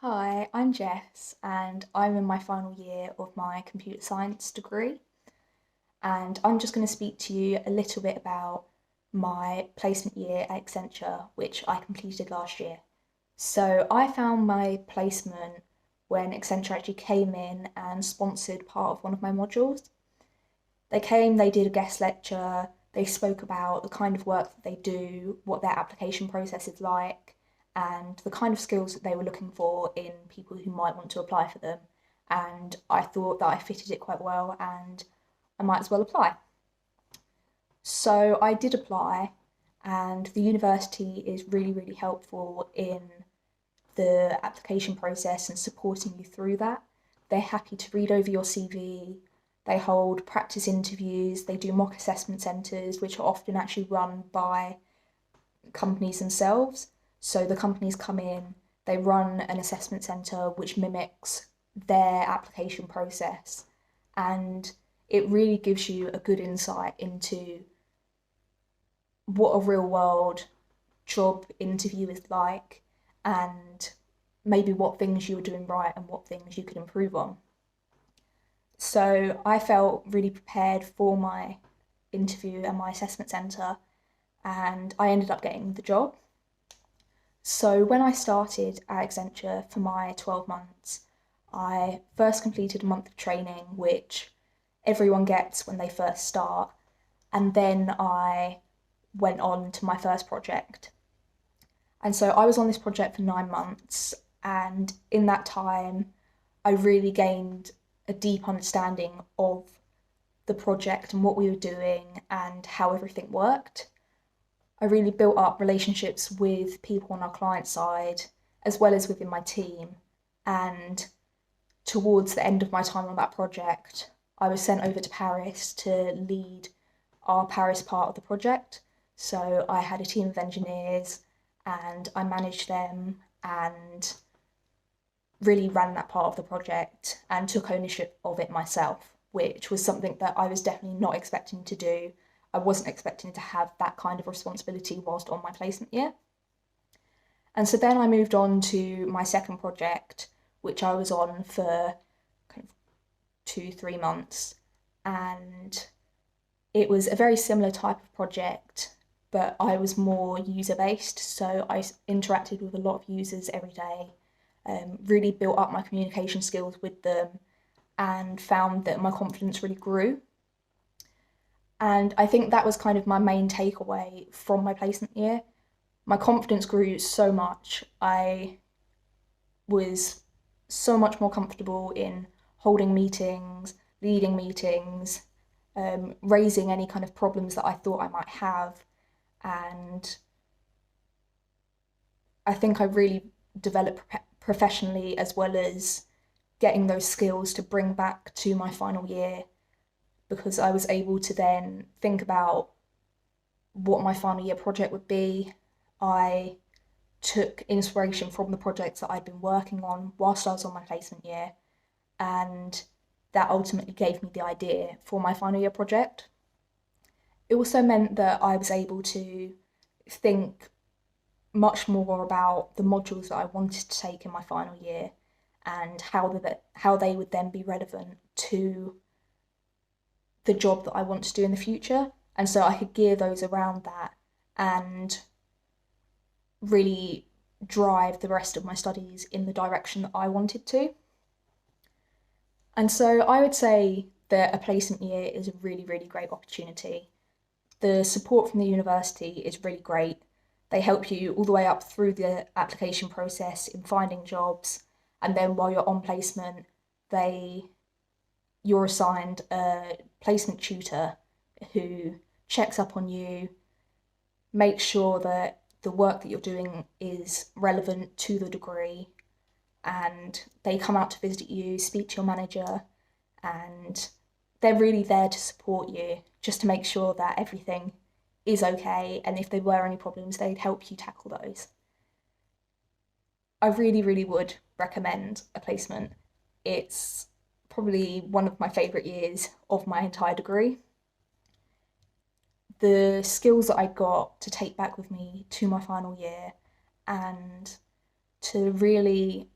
Hi, I'm Jess, and I'm in my final year of my computer science degree. And I'm just going to speak to you a little bit about my placement year at Accenture, which I completed last year. So I found my placement when Accenture actually came in and sponsored part of one of my modules. They came, they did a guest lecture, they spoke about the kind of work that they do, what their application process is like, and the kind of skills that they were looking for in people who might want to apply for them. And I thought that I fitted it quite well and I might as well apply. So I did apply, and the university is really, really helpful in the application process and supporting you through that. They're happy to read over your CV. They hold practice interviews. They do mock assessment centres, which are often actually run by companies themselves. So the companies come in, they run an assessment centre which mimics their application process. And it really gives you a good insight into what a real world job interview is like and maybe what things you were doing right and what things you could improve on. So I felt really prepared for my interview and my assessment centre, and I ended up getting the job. So when I started at Accenture for my 12 months, I first completed a month of training, which everyone gets when they first start, and then I went on to my first project. And so I was on this project for 9 months, and in that time, I really gained a deep understanding of the project and what we were doing and how everything worked. I really built up relationships with people on our client side as well as within my team. And towards the end of my time on that project, I was sent over to Paris to lead our Paris part of the project. So I had a team of engineers and I managed them and really ran that part of the project and took ownership of it myself, which was something that I was definitely not expecting to do. I wasn't expecting to have that kind of responsibility whilst on my placement year. And so then I moved on to my second project, which I was on for kind of 2, 3 months. And it was a very similar type of project, but I was more user based. So I interacted with a lot of users every day, really built up my communication skills with them, and found that my confidence really grew. And I think that was kind of my main takeaway from my placement year. My confidence grew so much. I was so much more comfortable in holding meetings, leading meetings, raising any kind of problems that I thought I might have. And I think I really developed professionally as well as getting those skills to bring back to my final year, because I was able to then think about what my final year project would be. I took inspiration from the projects that I'd been working on whilst I was on my placement year, and that ultimately gave me the idea for my final year project. It also meant that I was able to think much more about the modules that I wanted to take in my final year and how they would then be relevant to the job that I want to do in the future. And so I could gear those around that and really drive the rest of my studies in the direction that I wanted to. And so I would say that a placement year is a really, really great opportunity. The support from the university is really great. They help you all the way up through the application process in finding jobs. And then while you're on placement, you're assigned a placement tutor who checks up on you, makes sure that the work that you're doing is relevant to the degree, and they come out to visit you, speak to your manager, and they're really there to support you just to make sure that everything is okay, and if there were any problems, they'd help you tackle those. I really, really would recommend a placement. It's probably one of my favourite years of my entire degree. The skills that I got to take back with me to my final year and to really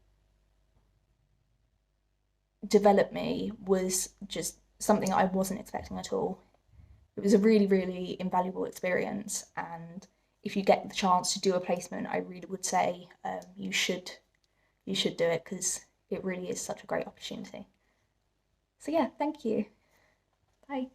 developed me was just something I wasn't expecting at all. It was a really, really invaluable experience, and if you get the chance to do a placement, I really would say you should do it because it really is such a great opportunity. So yeah, thank you. Bye.